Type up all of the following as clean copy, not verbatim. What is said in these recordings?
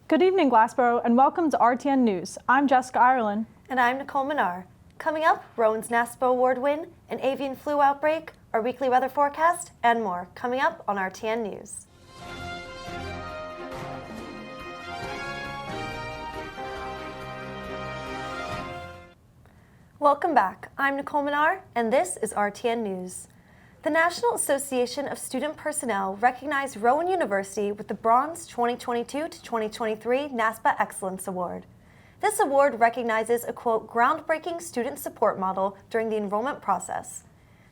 Good evening, Glassboro, and welcome to RTN News. I'm Jessica Ireland. And I'm Nicole Minar. Coming up, Rowan's NASPA award win, an avian flu outbreak, our weekly weather forecast, and more. Coming up on RTN News. Welcome back. I'm Nicole Minar, and this is RTN News. The National Association of Student Personnel recognized Rowan University with the Bronze 2022 to 2023 NASPA Excellence Award. This award recognizes a, quote, groundbreaking student support model during the enrollment process.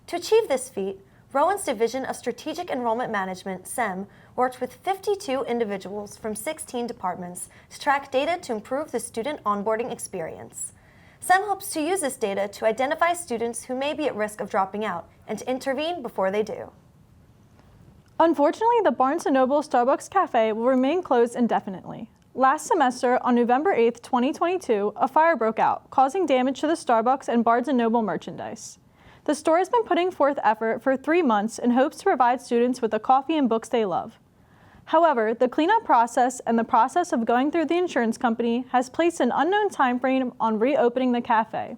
To achieve this feat, Rowan's Division of Strategic Enrollment Management, SEM, worked with 52 individuals from 16 departments to track data to improve the student onboarding experience. SEM hopes to use this data to identify students who may be at risk of dropping out and to intervene before they do. Unfortunately, the Barnes & Noble Starbucks Cafe will remain closed indefinitely. Last semester, on November 8, 2022, a fire broke out, causing damage to the Starbucks and Barnes & Noble merchandise. The store has been putting forth effort for 3 months in hopes to provide students with the coffee and books they love. However, the cleanup process and the process of going through the insurance company has placed an unknown timeframe on reopening the cafe.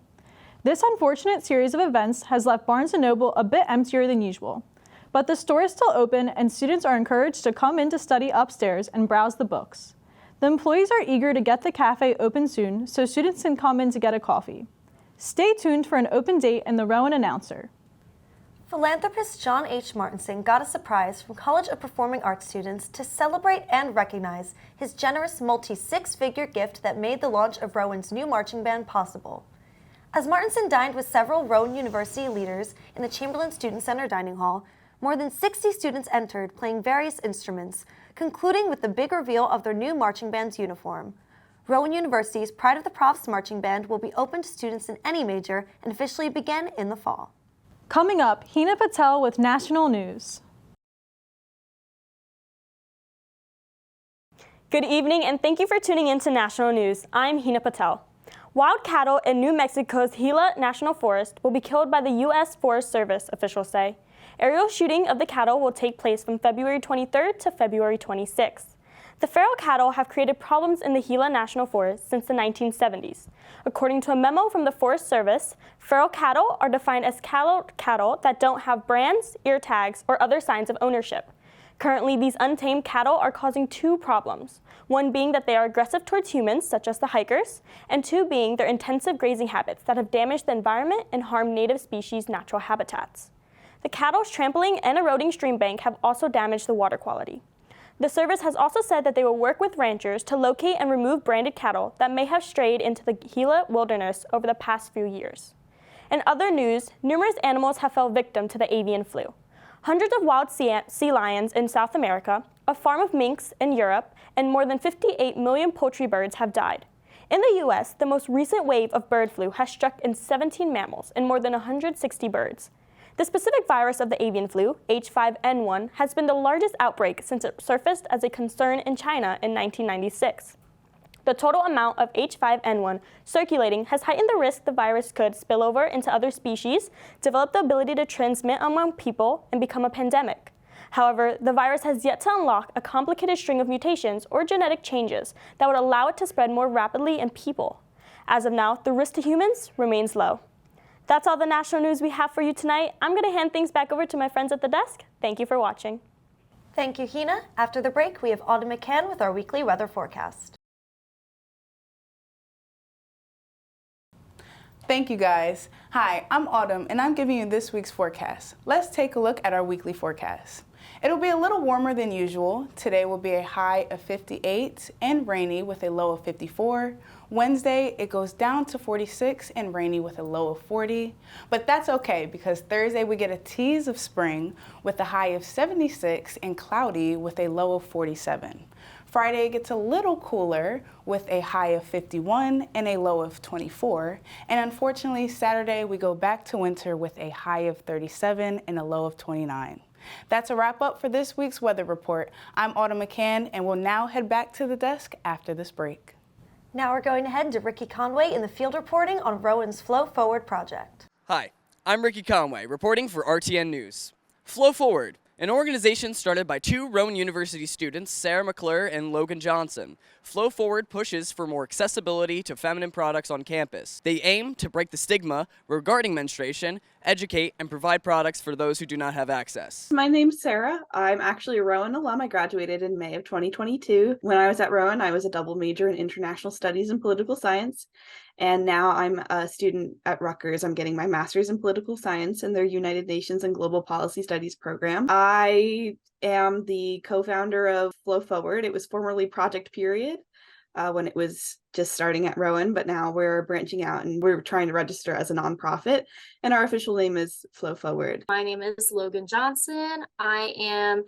This unfortunate series of events has left Barnes & Noble a bit emptier than usual, but the store is still open and students are encouraged to come in to study upstairs and browse the books. The employees are eager to get the cafe open soon so students can come in to get a coffee. Stay tuned for an open date in the Rowan Announcer. Philanthropist John H. Martinson got a surprise from College of Performing Arts students to celebrate and recognize his generous multi-six-figure gift that made the launch of Rowan's new marching band possible. As Martinson dined with several Rowan University leaders in the Chamberlain Student Center dining hall, more than 60 students entered playing various instruments, concluding with the big reveal of their new marching band's uniform. Rowan University's Pride of the Profs marching band will be open to students in any major and officially begin in the fall. Coming up, Hina Patel with National News. Good evening and thank you for tuning in to National News. I'm Hina Patel. Wild cattle in New Mexico's Gila National Forest will be killed by the U.S. Forest Service, officials say. Aerial shooting of the cattle will take place from February 23rd to February 26th. The feral cattle have created problems in the Gila National Forest since the 1970s. According to a memo from the Forest Service, feral cattle are defined as cattle that don't have brands, ear tags, or other signs of ownership. Currently, these untamed cattle are causing 2 problems, one being that they are aggressive towards humans, such as the hikers, and 2 being their intensive grazing habits that have damaged the environment and harmed native species' natural habitats. The cattle's trampling and eroding stream bank have also damaged the water quality. The service has also said that they will work with ranchers to locate and remove branded cattle that may have strayed into the Gila wilderness over the past few years. In other news, numerous animals have fell victim to the avian flu. Hundreds of wild sea lions in South America, a farm of minks in Europe, and more than 58 million poultry birds have died. In the U.S., the most recent wave of bird flu has struck in 17 mammals and more than 160 birds. The specific virus of the avian flu, H5N1, has been the largest outbreak since it surfaced as a concern in China in 1996. The total amount of H5N1 circulating has heightened the risk the virus could spill over into other species, develop the ability to transmit among people, and become a pandemic. However, the virus has yet to unlock a complicated string of mutations or genetic changes that would allow it to spread more rapidly in people. As of now, the risk to humans remains low. That's all the national news we have for you tonight. I'm going to hand things back over to my friends at the desk. Thank you for watching. Thank you, Hina. After the break, we have Autumn McCann with our weekly weather forecast. Thank you, guys. Hi, I'm Autumn, and I'm giving you this week's forecast. Let's take a look at our weekly forecast. It'll be a little warmer than usual. Today will be a high of 58 and rainy with a low of 54. Wednesday, it goes down to 46 and rainy with a low of 40. But that's okay because Thursday we get a tease of spring with a high of 76 and cloudy with a low of 47. Friday gets a little cooler with a high of 51 and a low of 24. And unfortunately, Saturday we go back to winter with a high of 37 and a low of 29. That's a wrap up for this week's weather report. I'm Autumn McCann and we'll now head back to the desk after this break. Now we're going ahead to Ricky Conway in the field reporting on Rowan's Flow Forward project. Hi, I'm Ricky Conway reporting for RTN News. Flow Forward, An organization started by two Rowan University students, Sarah McClure and Logan Johnson. Flow Forward pushes for more accessibility to feminine products on campus. They aim to break the stigma regarding menstruation, educate, and provide products for those who do not have access. My name's Sarah. I'm actually a Rowan alum. I graduated in May of 2022. When I was at Rowan, I was a double major in international studies and political science. And now I'm a student at Rutgers. I'm getting my master's in political science in their United Nations and Global Policy Studies program. I am the co-founder of Flow Forward. It was formerly Project Period when it was just starting at Rowan, but now we're branching out and we're trying to register as a nonprofit. And our official name is Flow Forward. My name is Logan Johnson. I am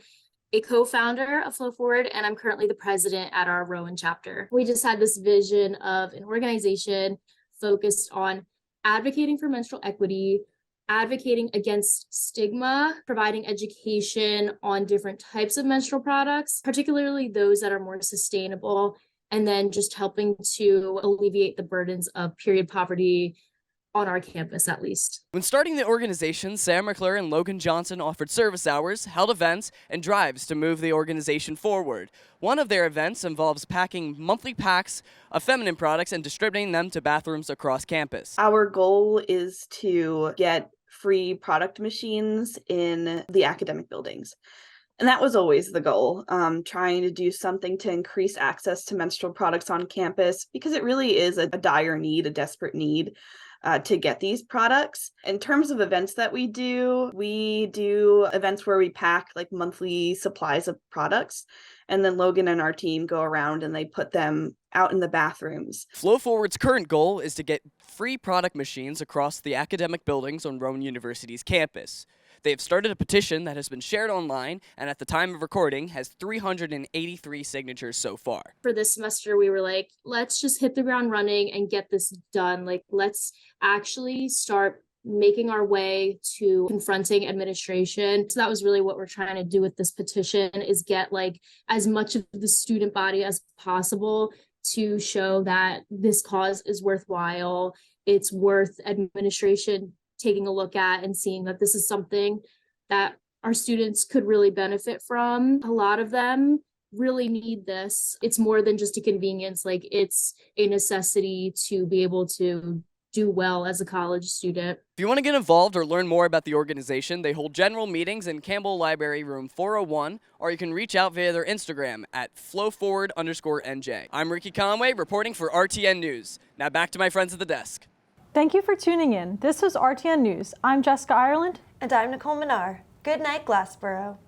a co-founder of Flow Forward, and I'm currently the president at our Rowan chapter. We just had this vision of an organization focused on advocating for menstrual equity, advocating against stigma, providing education on different types of menstrual products, particularly those that are more sustainable, and then just helping to alleviate the burdens of period poverty on our campus, at least. When starting the organization, Sarah McClure and Logan Johnson offered service hours, held events, and drives to move the organization forward. One of their events involves packing monthly packs of feminine products and distributing them to bathrooms across campus. Our goal is to get free product machines in the academic buildings. And that was always the goal, trying to do something to increase access to menstrual products on campus, because it really is a dire need, a desperate need to get these products. In terms of events that we do events where we pack like monthly supplies of products, and then Logan and our team go around and they put them out in the bathrooms. Flow Forward's current goal is to get free product machines across the academic buildings on Rowan University's campus. They have started a petition that has been shared online and at the time of recording has 383 signatures so far. For this semester, we were like, let's just hit the ground running and get this done. Like, let's actually start making our way to confronting administration. So that was really what we're trying to do with this petition, is get like as much of the student body as possible to show that this cause is worthwhile. It's worth administration taking a look at and seeing that this is something that our students could really benefit from. A lot of them really need this. It's more than just a convenience, like it's a necessity to be able to do well as a college student. If you want to get involved or learn more about the organization, they hold general meetings in Campbell Library Room 401, or you can reach out via their Instagram at flowforward_NJ. I'm Ricky Conway reporting for RTN News. Now back to my friends at the desk. Thank you for tuning in. This was RTN News. I'm Jessica Ireland. And I'm Nicole Minar. Good night, Glassboro.